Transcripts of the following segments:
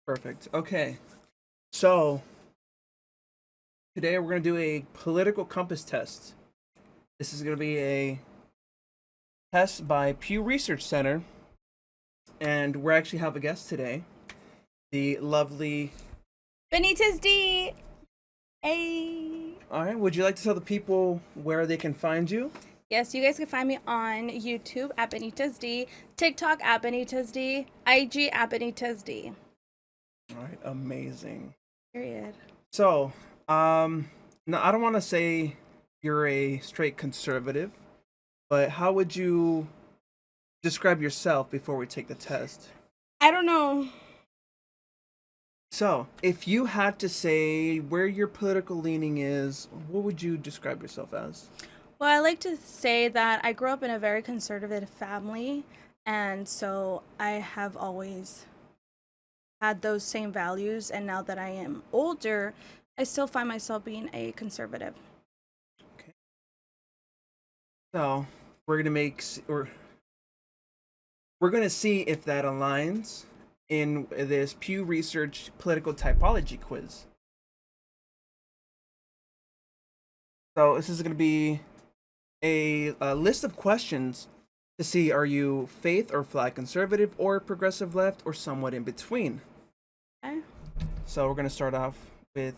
Perfect. Okay. So today we're going to do a political compass test. This is going to be a test by Pew Research Center, and we actually have a guest today, the lovely. Benitez D. A. All right. Would you like to tell the people where they can find you? Yes, you guys can find me on YouTube at Benitez D, TikTok at Benitez D, IG at Benitez D. All right. Amazing. Period. So, now I don't want to say you're a straight conservative, but how would you describe yourself before we take the test? I don't know. So, if you had to say where your political leaning is, what would you describe yourself as? Well, I like to say that I grew up in a very conservative family, and so I have always had those same values. And now that I am older, I still find myself being a conservative. Okay. So, we're gonna make or we're gonna see if that aligns in this Pew Research political typology quiz. So, this is gonna be a list of questions to see are you faith or flag conservative or progressive left or somewhat in between. Okay? So we're gonna start off with,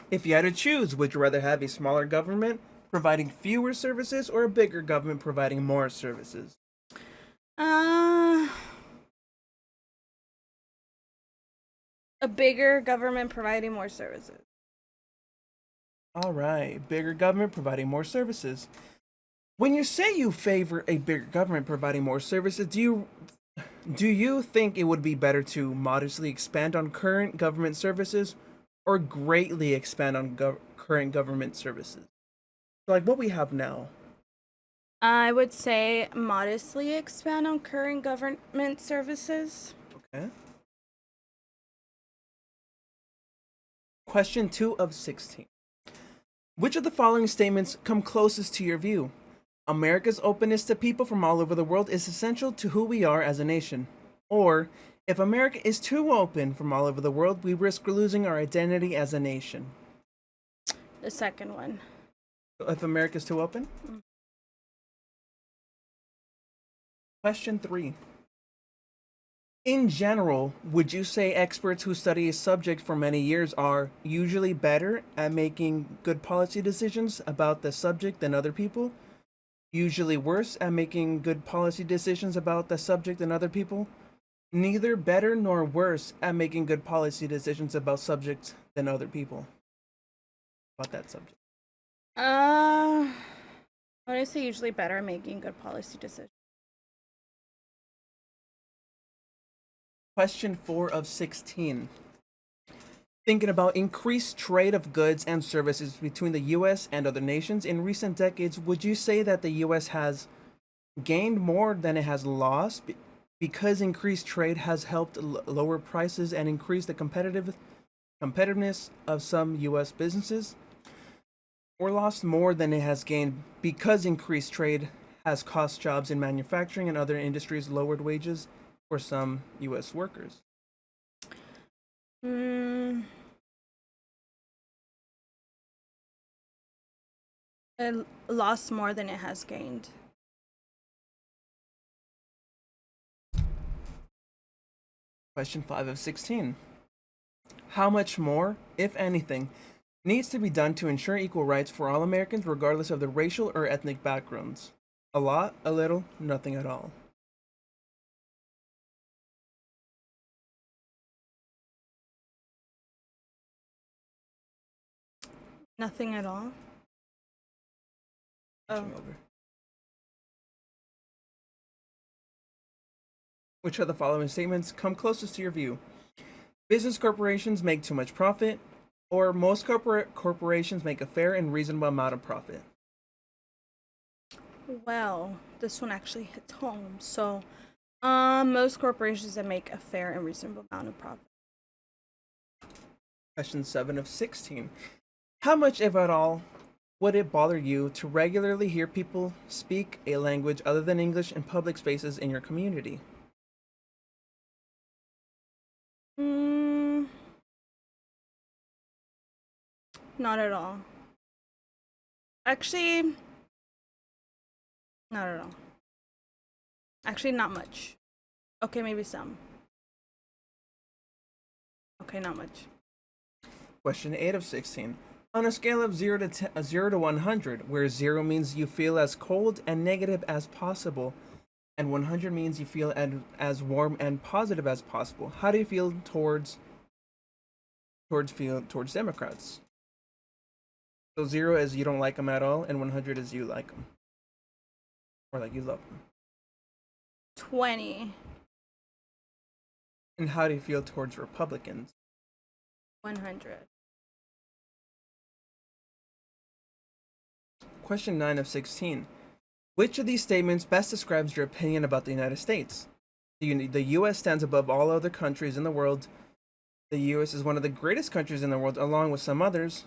if you had to choose, would you rather have a smaller government providing fewer services or a bigger government providing more services? Uh, a bigger government providing more services. All right, bigger government providing more services. When you say you favor a bigger government providing more services, do you think it would be better to modestly expand on current government services or greatly expand on current government services? Like what we have now. I would say modestly expand on current government services. Okay. Question 2 of 16. Which of the following statements come closest to your view? America's openness to people from all over the world is essential to who we are as a nation. Or, if America is too open from all over the world, we risk losing our identity as a nation. The second one. If America's too open? Question 3. In general, would you say experts who study a subject for many years are usually better at making good policy decisions about the subject than other people? Usually worse at making good policy decisions about the subject than other people? Neither better nor worse at making good policy decisions about subjects than other people. About that subject. I would say usually better at making good policy decisions. Question 4 of 16. Thinking about increased trade of goods and services between the US and other nations in recent decades, would you say that the US has gained more than it has lost because increased trade has helped lower prices and increase the competitiveness of some US businesses? Or lost more than it has gained because increased trade has cost jobs in manufacturing and other industries, lowered wages for some US workers? Hmm. It lost more than it has gained. Question 5 of 16. How much more, if anything, needs to be done to ensure equal rights for all Americans regardless of their racial or ethnic backgrounds? A lot, a little, nothing at all. Nothing at all. Oh. Switching over. Which of the following statements come closest to your view? Business corporations make too much profit, or most corporations make a fair and reasonable amount of profit? Well, this one actually hits home. So, most corporations that make a fair and reasonable amount of profit. Question 7 of 16. How much, if at all, would it bother you to regularly hear people speak a language other than English in public spaces in your community? not at all. Actually, not at all. Actually, not much. Okay, maybe some. Okay, not much. Question 8 of 16. On a scale of 0 to 100, where 0 means you feel as cold and negative as possible, and 100 means you feel as warm and positive as possible, how do you feel towards Democrats? So 0 is you don't like them at all, and 100 is you like them, or like you love them. 20. And how do you feel towards Republicans? 100. Question 9 of 16. Which of these statements best describes your opinion about the United States? The U.S. stands above all other countries in the world. The U.S. is one of the greatest countries in the world, along with some others.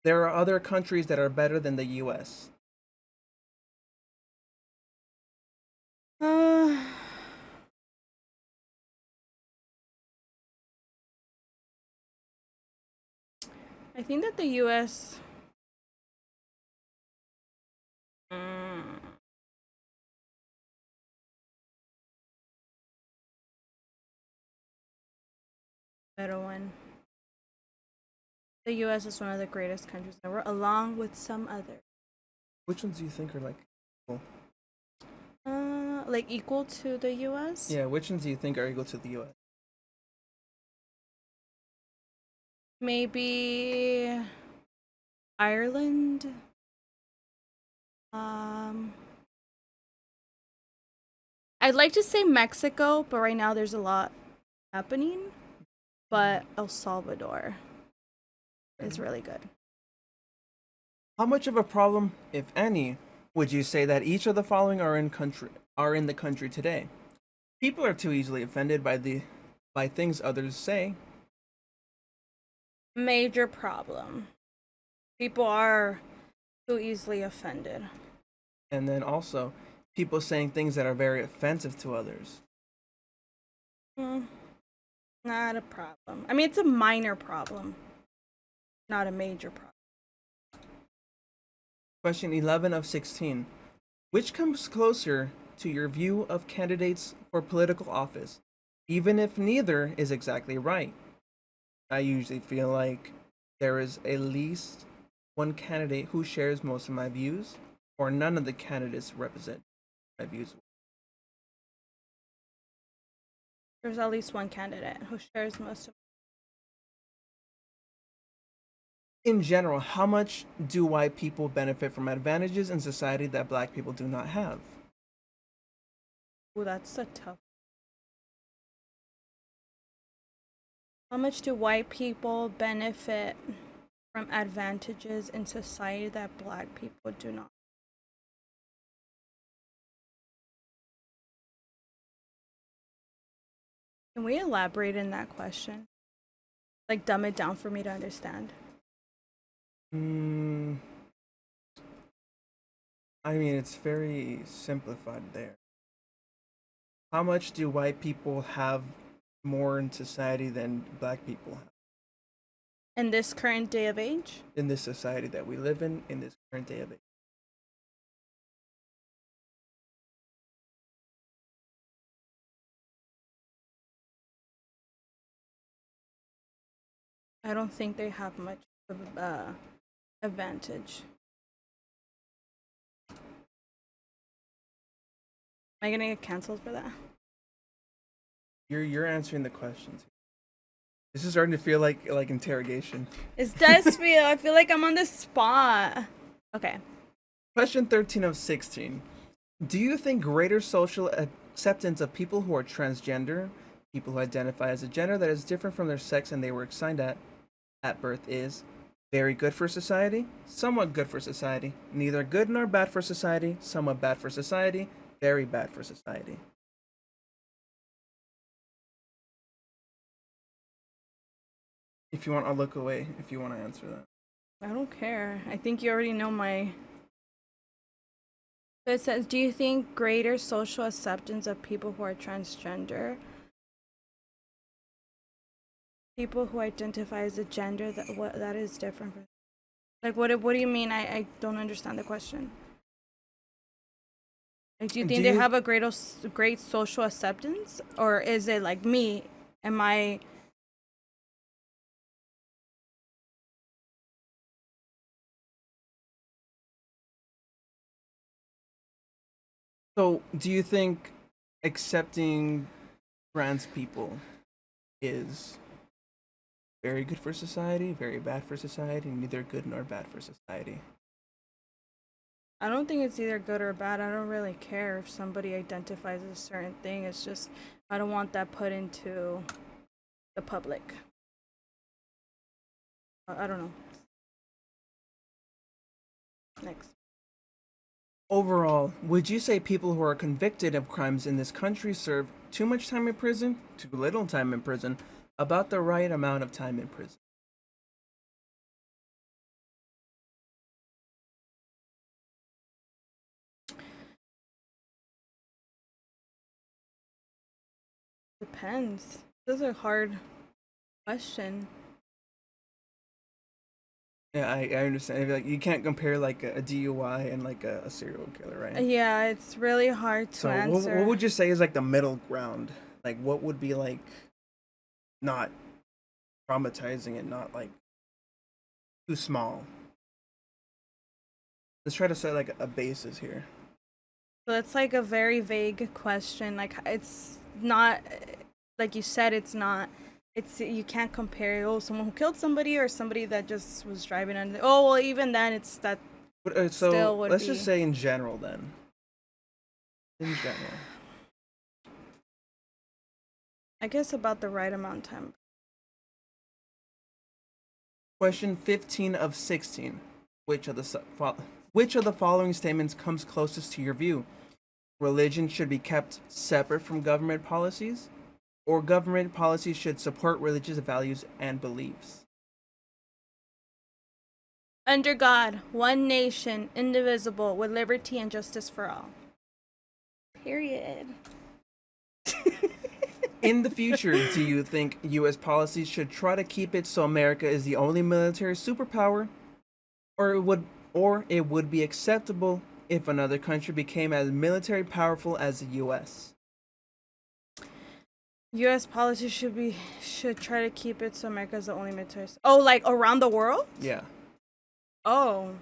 There are other countries that are better than the U.S. Uh, I think that the U.S. Better one. The U.S. is one of the greatest countries in the world, along with some others. Which ones do you think are like cool? Like equal to the U.S. Yeah, which ones do you think are equal to the U.S.? Maybe Ireland. I'd like to say Mexico, but right now there's a lot happening. But El Salvador is really good. How much of a problem, if any, would you say that each of the following are in the country today? People are too easily offended by things others say. Major problem. People are too easily offended. And then also people saying things that are very offensive to others. Not a problem. I mean, it's a minor problem, not a major problem. Question 11 of 16. Which comes closer to your view of candidates for political office, even if neither is exactly right? I usually feel like there is at least one candidate who shares most of my views, or none of the candidates represent my views. There's at least one candidate who shares most of. In general, how much do white people benefit from advantages in society that black people do not have? Oh, that's a tough. How much do white people benefit from advantages in society that black people do not? Can we elaborate in that question? Like, dumb it down for me to understand. I mean, it's very simplified there. How much do white people have more in society than black people have? In this current day of age? In this society that we live in this current day of age. I don't think they have much of advantage. Am I gonna get canceled for that? You're answering the questions. This is starting to feel like interrogation. It does feel. I feel like I'm on the spot. Okay. Question 13 of 16. Do you think greater social acceptance of people who are transgender, people who identify as a gender that is different from their sex and they were assigned at birth, is very good for society, somewhat good for society, neither good nor bad for society, somewhat bad for society, very bad for society? If you want, I'll look away if you want to answer that. I don't care. I think you already know my. So it says, do you think greater social acceptance of people who are transgender People who identify as a gender that is different. Like, what do you mean? I don't understand the question. Like, do you Do think they you have a great social acceptance, or is it like me? Am I? so do you think accepting trans people is very good for society, very bad for society, neither good nor bad for society? I don't think it's either good or bad. I don't really care if somebody identifies as a certain thing. It's just I don't want that put into the public. I don't know. Next. Overall, would you say people who are convicted of crimes in this country serve too much time in prison, too little time in prison, about the right amount of time in prison? Depends. This is a hard question. Yeah, I understand. Like you can't compare like a DUI and like a serial killer, right? Yeah, it's really hard to So what answer. would you say is like the middle ground? Like what would be like not traumatizing and not like too small? Let's try to set like a basis here. So it's like a very vague question. Like it's not like you said. It's not. It's you can't compare. Oh, someone who killed somebody or somebody that just was driving under. Oh well, even then, it's that But, so still would let's just be. say in general then. In general. I guess about the right amount of time. Question 15 of 16. Which of the which of the following statements comes closest to your view? Religion should be kept separate from government policies, or government policies should support religious values and beliefs. Under God, one nation, indivisible, with liberty and justice for all. Period. In the future, do you think US policies should try to keep it so America is the only military superpower, or it would be acceptable if another country became as military powerful as the US? U.S. policy should try to keep it so America's the only military. Oh, like around the world? Yeah. Oh,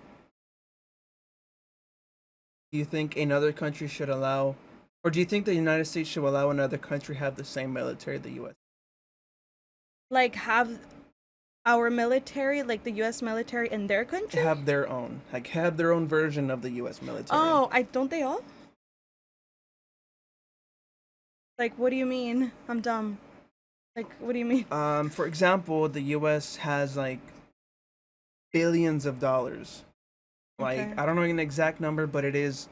Do you think another country should allow, or do you think the United States should allow another country have the same military the U.S.? like have our military, like the U.S. military, in their country? Have their own, like have their own version of the U.S. military. Oh, I don't they all? Like, what do you mean? I'm dumb. Like, what do you mean? For example, the U.S. has like billions of dollars. Okay. Like I don't know an exact number, but it is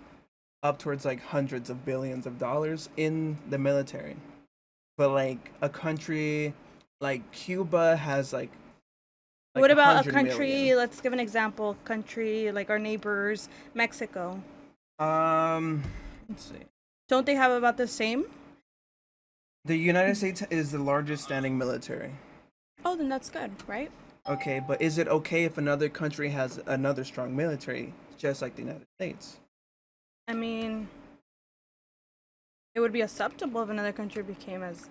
up towards like hundreds of billions of dollars in the military. But like a country like Cuba has like What about a 100 million. country? Let's give an example. Country like our neighbors, Mexico. Let's see. Don't they have about the same? The United States is the largest standing military. Oh, then that's good, right? Okay, but is it okay if another country has another strong military, just like the United States? I mean, it would be acceptable if another country became as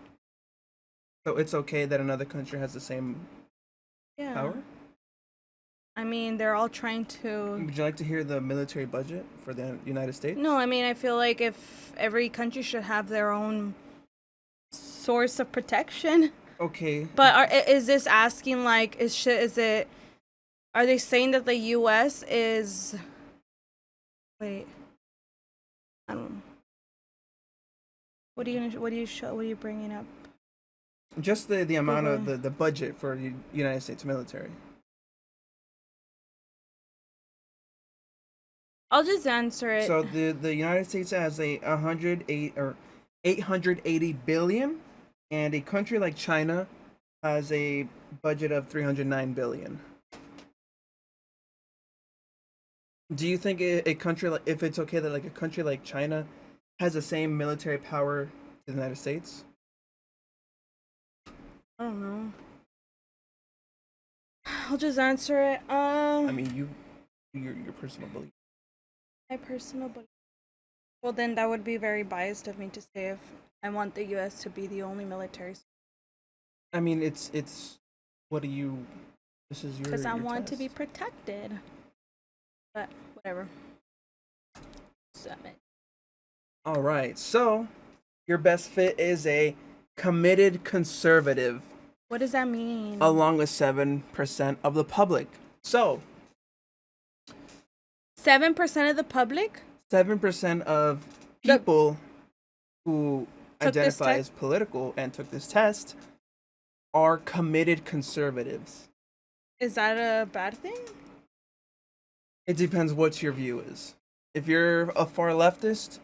So it's okay that another country has the same yeah. power? I mean, they're all trying to. Would you like to hear the military budget for the United States? No, I mean, I feel like if every country should have their own source of protection. Okay. But is this asking like is it? Are they saying that the U.S. is? Wait, I don't know. What are you gonna? What do you show? What are you bringing up? Just the amount of Googling. the budget for the United States military. I'll just answer it. So the United States has a 108 or 880 billion, and a country like China has a budget of 309 billion. Do you think a country like, if it's okay that like a country like China has the same military power to the United States? I don't know. I'll just answer it. I mean, your personal belief. My personal belief. Well, then that would be very biased of me to say if I want the U.S. to be the only military. I mean, it's. What do you? This is your. Because I your want to test. be protected. But whatever. 7. All right. So, your best fit is a committed conservative, What does that mean? along with 7% of the public. So, 7% of the public 7% of The- people who Took this identify test? as political and took this test are committed conservatives. is that a bad thing? It depends what your view is. If you're a far leftist,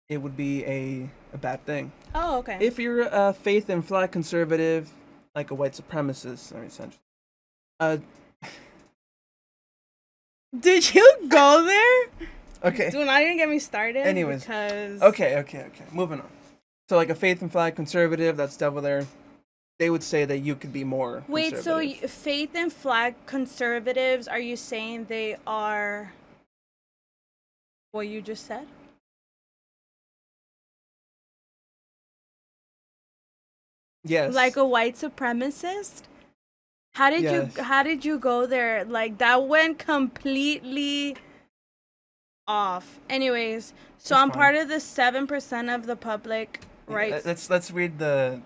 it would be a bad thing. Oh, okay. If you're a faith and flag conservative, like a white supremacist, I mean, essentially. Did you go there? Okay. Do not even get me started. Anyways. Because Okay. Moving on. So, like a faith and flag conservative, that's devil there. They would say that you could be more. Wait, so conservative. faith and flag conservatives, are you saying they are what you just said? Yes. Like a white supremacist? How did Yes. you go there? Like that went completely off. Anyways, so That's I'm fine. part of the 7% of the public, right? Let's read the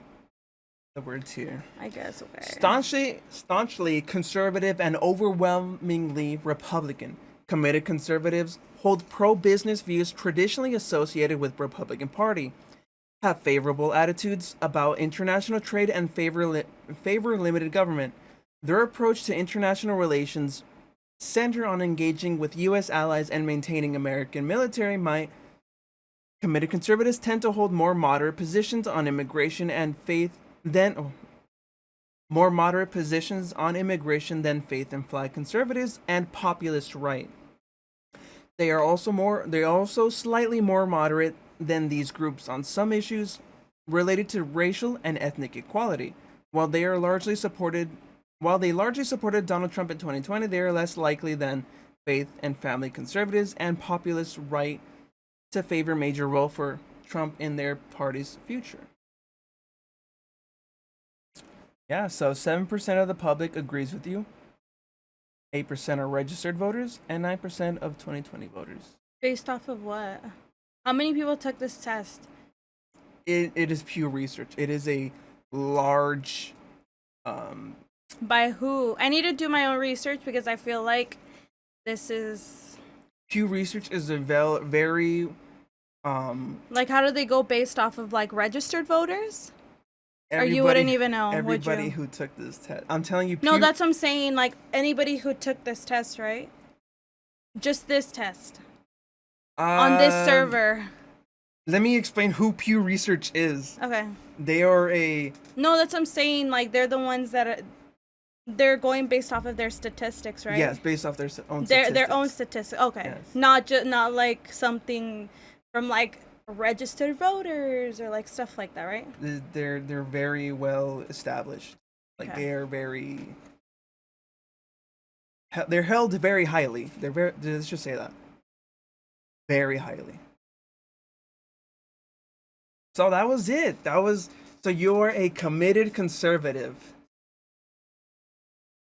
words here. I guess, okay. Staunchly conservative and overwhelmingly Republican. Committed conservatives hold pro-business views traditionally associated with Republican Party, have favorable attitudes about international trade and favor limited government. Their approach to international relations center on engaging with U.S. allies and maintaining American military might. Committed conservatives tend to hold more moderate positions on immigration and faith than more moderate positions on immigration than faith and flag conservatives and populist right. They are also slightly more moderate than these groups on some issues related to racial and ethnic equality. While they largely supported Donald Trump in 2020, they are less likely than faith and family conservatives and populist right to favor major role for Trump in their party's future. Yeah, so 7% of the public agrees with you. 8% are registered voters, and 9% of 2020 voters. Based off of what? How many people took this test? It is Pew Research. It is a large. By who? I need to do my own research because I feel like this is Pew Research is a very. like, how do they go based off of like registered voters? Or you everybody- wouldn't even know, would Everybody you? who took this test. I'm telling you. No, Pew- that's what I'm saying. Like anybody who took this test, right? Just this test on this server. Let me explain who Pew Research is. Okay. They are a. No, that's what I'm saying. Like they're the ones that they're going based off of their statistics, right? Yes, based off their own Their own statistics. Okay. Yes. Not like something from like registered voters or like stuff like that, right? They're very well established. Like Okay. they are very. They're held very highly. They're very. Let's just say that. Very highly. So that was it. So you're a committed conservative.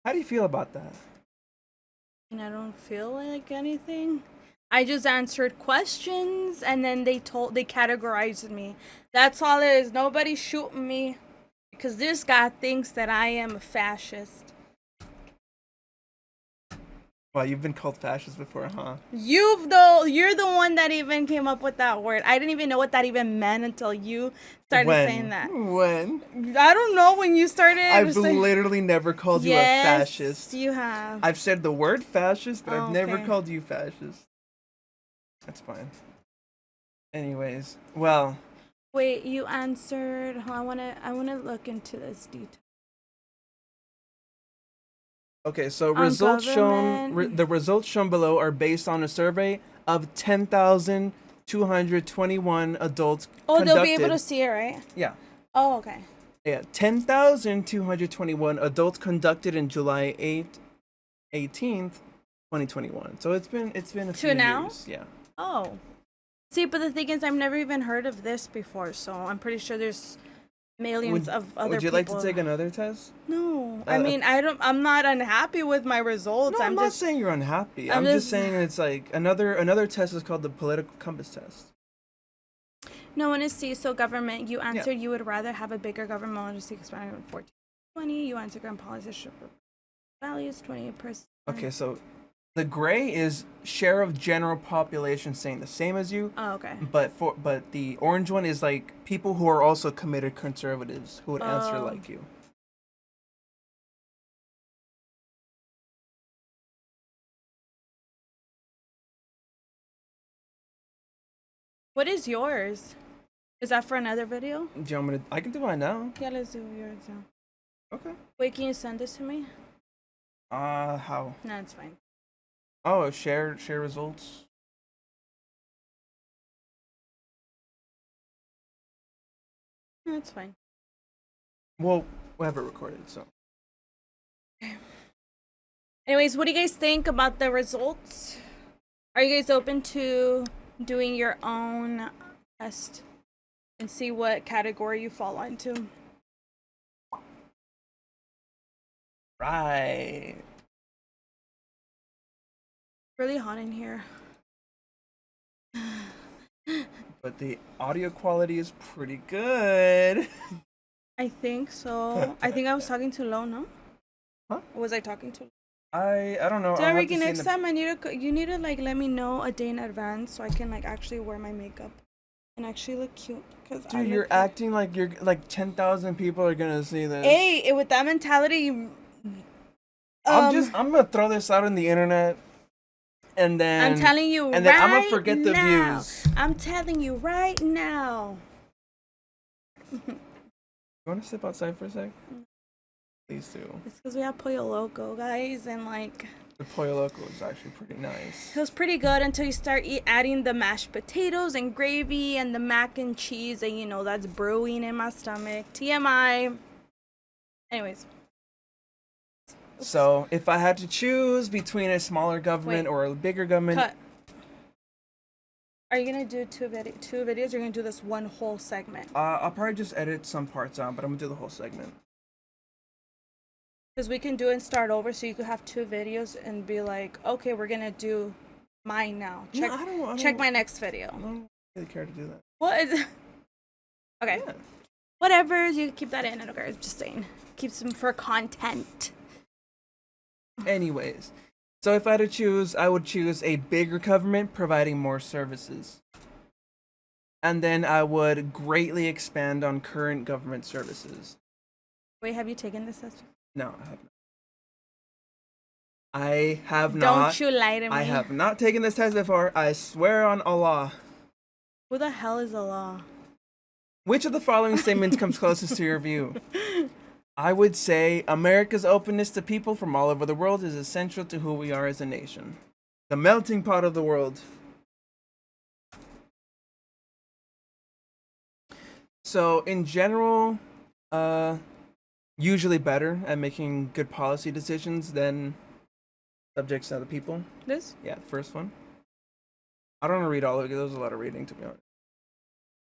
How do you feel about that? And I don't feel like anything. I just answered questions and then they categorized me. That's all it is. Nobody shooting me because this guy thinks that I am a fascist. Well, you've been called fascist before, huh? You're the one that even came up with that word. I didn't even know what that even meant until you started saying that. When? I don't know when you started. I've literally never called you a fascist. You have. I've said the word fascist, but I've never Okay. called you fascist. That's fine. Anyways, well, Wait, you answered. I wanna look into this detail. okay, so On government. the results shown below are based on a survey of 10,221 adults Oh, conducted. they'll be able to see it, right? Yeah. Oh, okay. Yeah, 10,221 adults conducted in July 8th 18th, 2021. So it's been a To few now? years. Yeah. Oh. See, but the thing is, I've never even heard of this before, so I'm pretty sure there's millions of other Would you people. like to take another test? No, I mean, I'm not unhappy with my results. No, I'm not just saying you're unhappy. I'm I'm just just- saying it's like another test is called the political compass test. no one is see. So government, you answered you would rather have a bigger government policy expanding from 14-20. You answered grand policy values 28%. Okay, so the gray is share of general population staying the same as you. Oh, okay. But the orange one is like people who are also committed conservatives who would answer like you. What is yours? Is that for another video? Do you want me to? I can do mine now. Yeah, let's do yours now. Okay. Wait, can you send this to me? How? No, it's fine. Oh, share results. No, it's fine. Well, we'll have it recorded, so. Anyways, what do you guys think about the results? Are you guys open to doing your own test and see what category you fall into? Right. Really hot in here. But the audio quality is pretty good. I think so. I think I was talking too low, no? Huh? Or was I talking too low? I don't know. So I'll have to Ricky, see in next the- time you need to like let me know a day in advance so I can like actually wear my makeup and actually look cute. Cause Dude, you're acting like you're like 10,000 people are gonna see this. Hey, with that mentality, I'm gonna throw this out on the internet, and then I'm telling you and then right I'm gonna forget the now. views. I'm telling you right now. You wanna step outside for a sec? Please do. It's because we have Pollo Loco, guys, and like The Pollo Loco is actually pretty nice. it was pretty good until you start adding the mashed potatoes and gravy and the mac and cheese, and you know that's brewing in my stomach. TMI. Anyways. So if I had to choose between a smaller government Wait. or a bigger government, Cut. Are you gonna do two videos? Or are you gonna do this one whole segment? I'll probably just edit some parts out, but I'm gonna do the whole segment. Because we can do it and start over, so you could have two videos and be like, okay, we're gonna do mine now. Check, No, I don't, check my next video. I don't really care to do that. What? Okay. Yeah. Whatever. You keep that in. I don't care. I'm just saying. Keeps them for content. Anyways, so if I had to choose, I would choose a bigger government providing more services. And then I would greatly expand on current government services. Wait, have you taken this test? No, I have not. I have not. Don't you lie to me. I have not taken this test before. I swear on Allah. Who the hell is Allah? Which of the following statements comes closest to your view? I would say America's openness to people from all over the world is essential to who we are as a nation. The melting pot of the world. So, in general, usually better at making good policy decisions than subjects to other people. This? Yeah, the first one. I don't want to read all of it because there was a lot of reading, to be honest.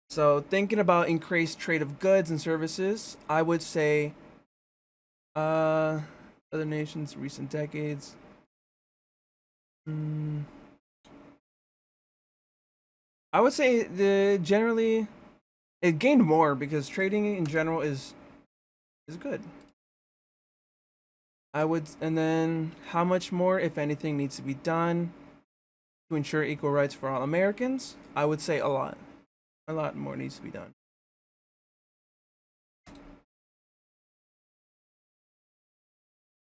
So, thinking about increased trade of goods and services, I would say other nations, recent decades. I would say generally it gained more because trading in general is good. And then how much more, if anything, needs to be done to ensure equal rights for all Americans? I would say a lot. A lot more needs to be done.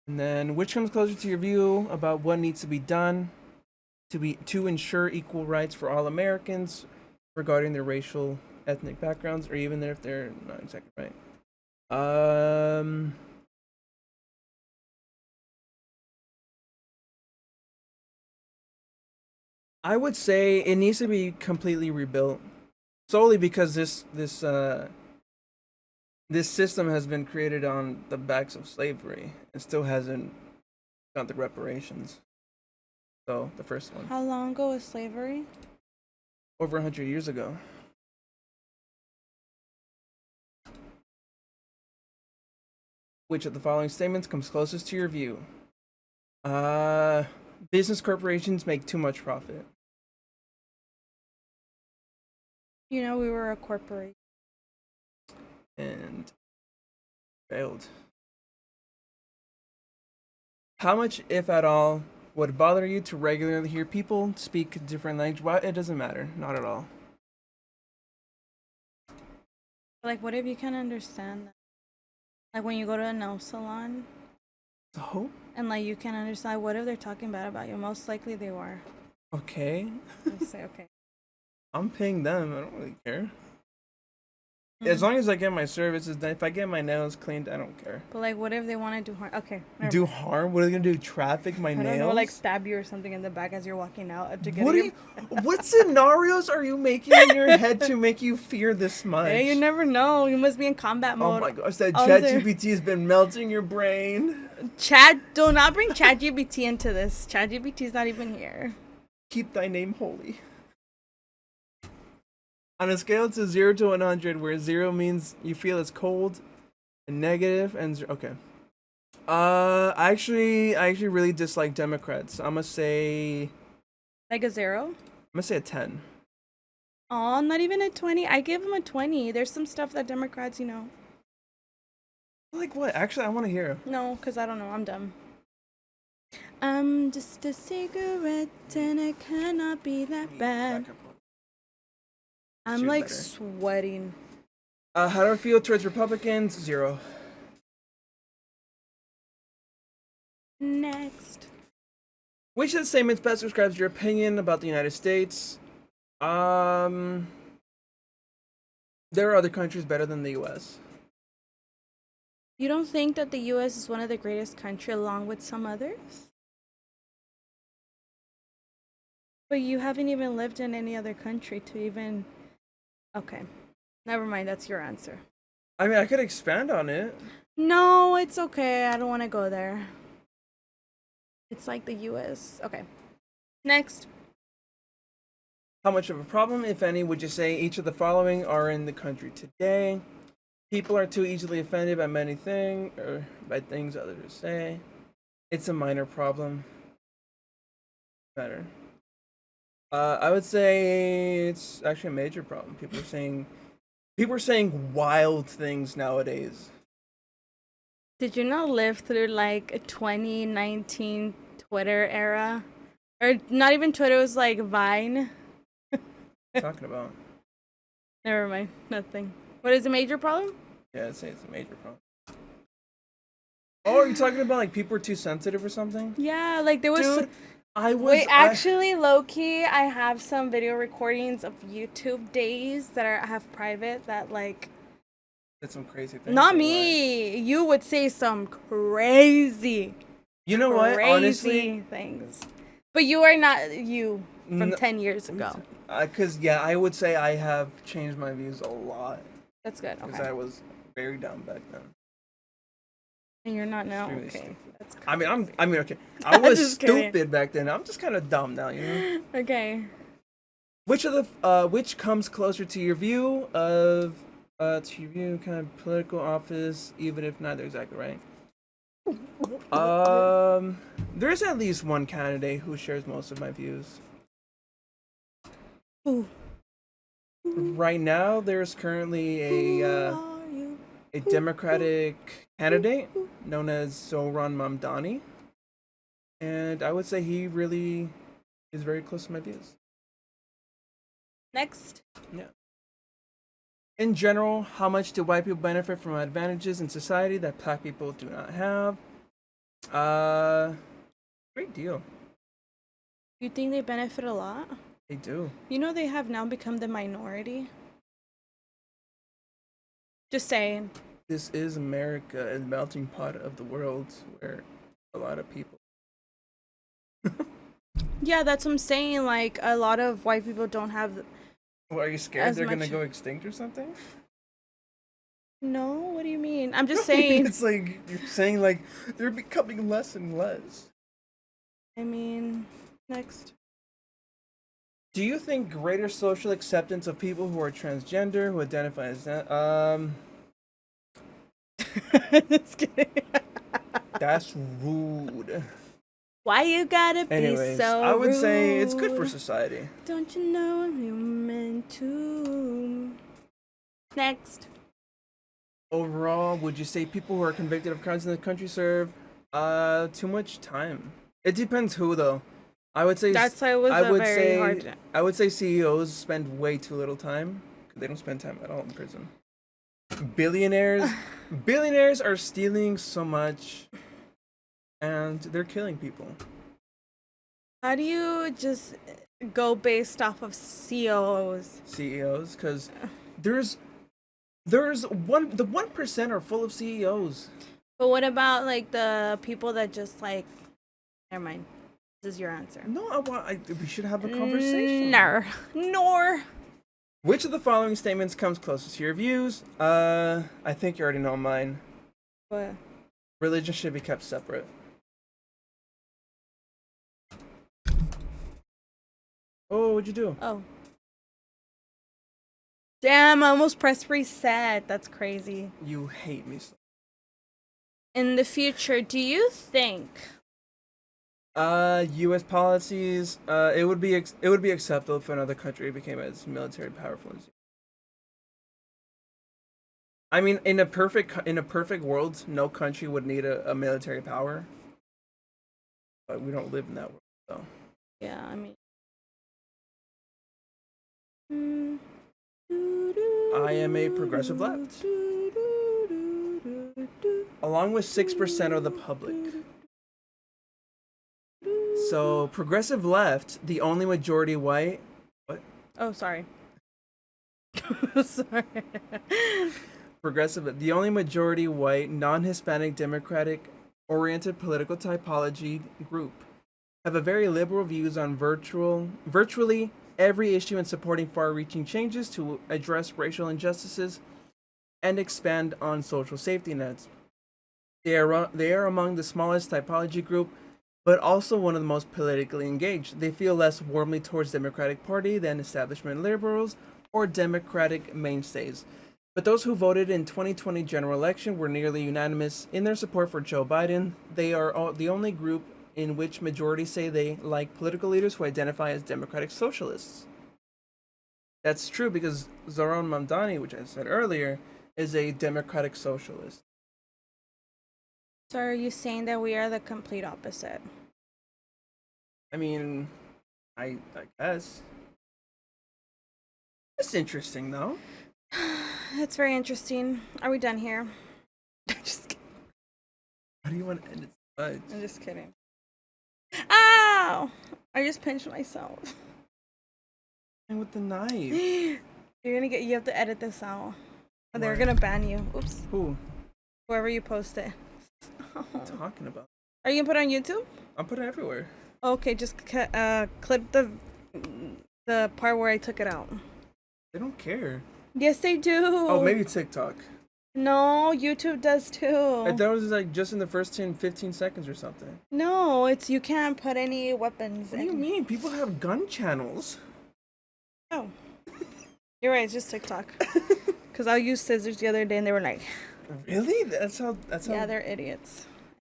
And then which comes closer to your view about what needs to be done to ensure equal rights for all Americans regarding their racial, ethnic backgrounds, or even if they're not exactly right. I would say it needs to be completely rebuilt, solely because this system has been created on the backs of slavery and still hasn't not the reparations. So the first one, How long ago was slavery? over 100 years ago. Which of the following statements comes closest to your view? Business corporations make too much profit. You know, we were a corporation. And failed. How much, if at all, would it bother you to regularly hear people speak a different language? Why? It doesn't matter. Not at all. Like, what if you can't understand that? Like, when you go to a nail salon So? and, like, you can't understand, what if they're talking bad about you? Most likely they were. Okay. Just say, okay. I'm paying them. I don't really care. As long as I get my services done, if I get my nails cleaned, I don't care. But, like, what if they want to do harm? Okay. Do harm? What are they gonna do? Traffic my I nails? don't know, like, stab you or something in the back as you're walking out. To get What are you? What scenarios are you making in your head to make you fear this much? Hey, you never know. You must be in combat mode. Oh my gosh, that Oh, ChatGPT has been melting your brain. Do not bring ChatGPT into this. ChatGPT's not even here. Keep thy name holy. On a scale to 0 to 100, where 0 means you feel it's cold, and negative, and okay. I actually really dislike Democrats. I'm gonna say Like a 0? a 10. Oh, not even a 20. I give them a 20. There's some stuff that Democrats, Like what? Actually, I want to hear. No, because I don't know. I'm dumb. I'm just a cigarette and it cannot be that bad. I'm like better. sweating. How do I feel towards Republicans? 0. Next. Which of the statements best describes your opinion about the United States? There are other countries better than the U.S. You don't think that the U.S. is one of the greatest countries along with some others? But you haven't even lived in any other country to even... Okay. Never mind. That's your answer. I mean, I could expand on it. No, it's okay. I don't want to go there. It's like the U.S. Okay. Next. How much of a problem, if any, would you say each of the following are in the country today? People are too easily offended by many things, or by things others say. It's a minor problem. Better. I would say it's actually a major problem. People are saying wild things nowadays. Did you not live through like a 2019 Twitter era? Or not even Twitter, it was like Vine. What are you talking about? Never mind. Nothing. What is a major problem? Yeah, I'd say it's a major problem. Oh, are you talking about like people are too sensitive or something? Yeah, like there was... Dude, actually, low-key, I have some video recordings of YouTube days that I have private that like... Did some crazy things. Not me! You would say some crazy... You know what? Crazy Honestly, things. But you are not you from 10 years ago. Because, yeah, I would say I have changed my views a lot. That's good. Because Okay. I was very dumb back then. And you're not now? Extremely Okay. stupid. That's I mean, okay. I was Just kidding. stupid back then. I'm just kind of dumb now, you know? Okay. Which comes closer to your view of, kind of political office, even if neither exactly right? There's at least one candidate who shares most of my views. Ooh. Right now, there's currently a Democratic candidate known as Zohran Mamdani, and I would say he really is very close to my views. Next. Yeah. In general, how much do white people benefit from advantages in society that black people do not have? Great deal. You think they benefit a lot? They do. You know they have now become the minority? Just saying. This is America, a melting pot of the world where a lot of people. Yeah, that's what I'm saying. Like, a lot of white people don't have... Well, are you scared As they're much- gonna go extinct or something? No, what do you mean? I'm just saying. It's like you're saying like they're becoming less and less. I mean, next. Do you think greater social acceptance of people who are transgender, who identify as that? Just kidding. That's rude. Why you gotta be Anyways, so I would rude? say it's good for society. Don't you know I'm human too? Next. Overall, would you say people who are convicted of crimes in the country serve too much time? It depends who though. I would say That's why it was I a would very say hard. I would say CEOs spend way too little time. They don't spend time at all in prison. Billionaires are stealing so much and they're killing people. How do you just go based off of COs? CEOs cuz there's the 1% are full of CEOs. But what about like the people that just like? Never mind. This is your answer. No, we should have a conversation. Nor. Which of the following statements comes closest to your views? I think you already know mine. What? Religion should be kept separate. Oh, what'd you do? Oh. Damn, I almost pressed reset. That's crazy. You hate me so. In the future, do you think U.S. policies. It would be acceptable if another country became as military powerful as you. I mean, in a perfect world, no country would need a military power. But we don't live in that world, so. Yeah, I mean. I am a progressive left, along with 6% of the public. So progressive left, the only majority white. What? Oh, sorry. Sorry. Progressive, the only majority white, non-Hispanic, Democratic-oriented political typology group, have a very liberal views on virtually every issue in supporting far-reaching changes to address racial injustices and expand on social safety nets. They are among the smallest typology group, but also one of the most politically engaged. They feel less warmly towards Democratic Party than establishment liberals or Democratic mainstays. But those who voted in 2020 general election were nearly unanimous in their support for Joe Biden. They are the only group in which majority say they like political leaders who identify as democratic socialists. That's true because Zoran Mamdani, which I said earlier, is a democratic socialist. So are you saying that we are the complete opposite? I mean, I guess. That's interesting, though. That's very interesting. Are we done here? Just kidding. How do you want to end it so much? I'm just kidding. Ow! I just pinched myself. And with the knife. You have to edit this out. Or they're Why? gonna ban you. Oops. Who? Whoever you post it. What are you talking about? Are you gonna put it on YouTube? I'm putting it everywhere. Okay, just clip the part where I took it out. They don't care. Yes, they do. Oh, maybe TikTok. No, YouTube does too. I thought it was like just in the first 10-15 seconds or something. No, it's you can't put any weapons What do you mean? People have gun channels. Oh. You're right, it's just TikTok. Because I used scissors the other day and they were like, Really? That's how. yeah, they're idiots.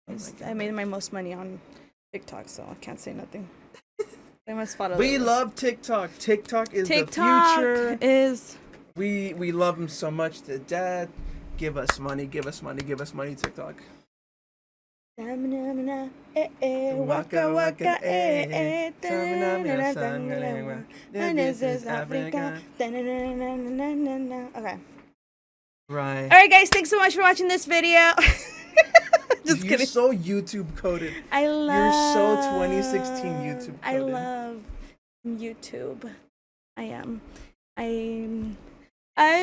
Oh I made my most money on TikTok, so I can't say nothing. I must follow. We love TikTok. TikTok is the future. Is We love them so much to death. Give us money, give us money, give us money, TikTok. Waka waka this is Africa. Okay. Right. Alright guys, thanks so much for watching this video. Just You're kidding. so YouTube coded. I love. You're so 2016 YouTube coded. I love YouTube. I am. I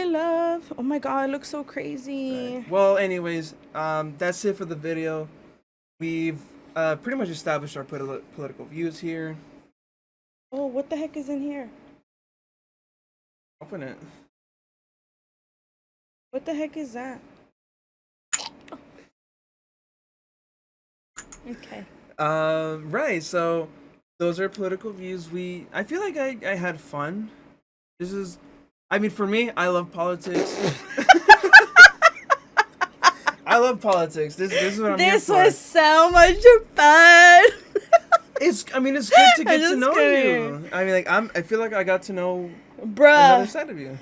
love. Oh my god, I look so crazy. Right. Well, anyways, that's it for the video. We've pretty much established our political views here. Oh, what the heck is in here? Open it. What the heck is that? Okay. Right. So those are political views. I feel like I had fun. This is, I mean, for me, I love politics. I love politics. This is what I'm here This for. was so much fun. I mean, it's good to I'm get to just know kidding. you. I mean, like, I feel like I got to know another Bruh. side of you.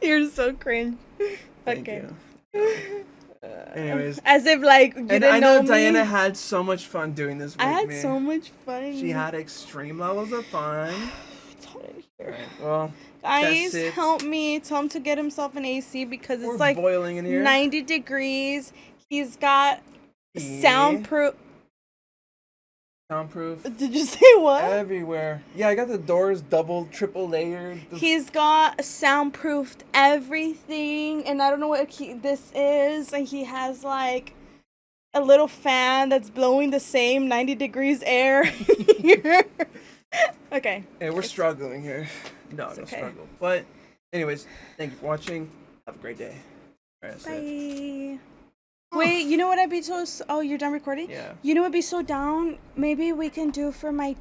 You're so cringe. Thank Okay. you. Anyways, As if like you and didn't I know me. Diana had so much fun doing this with I had me. so much fun. She had extreme levels of fun. It's hot in here. Right. Well, Guys, that's it. help me. Tell him to get himself an AC because it's We're like boiling in here. 90 degrees. He's got Yeah. soundproof. Soundproof. Did you say what? Everywhere. Yeah, I got the doors double, triple layered. He's got soundproofed everything, and I don't know what this is. And he has like a little fan that's blowing the same 90 degrees air here. Okay. Hey, we're struggling here. No okay. struggle. But, anyways, thank you for watching. Have a great day. All right, that's it. Bye. Wait, you know what I'd be so... Oh, you're done recording? Yeah. You know what would be so down? Maybe we can do for my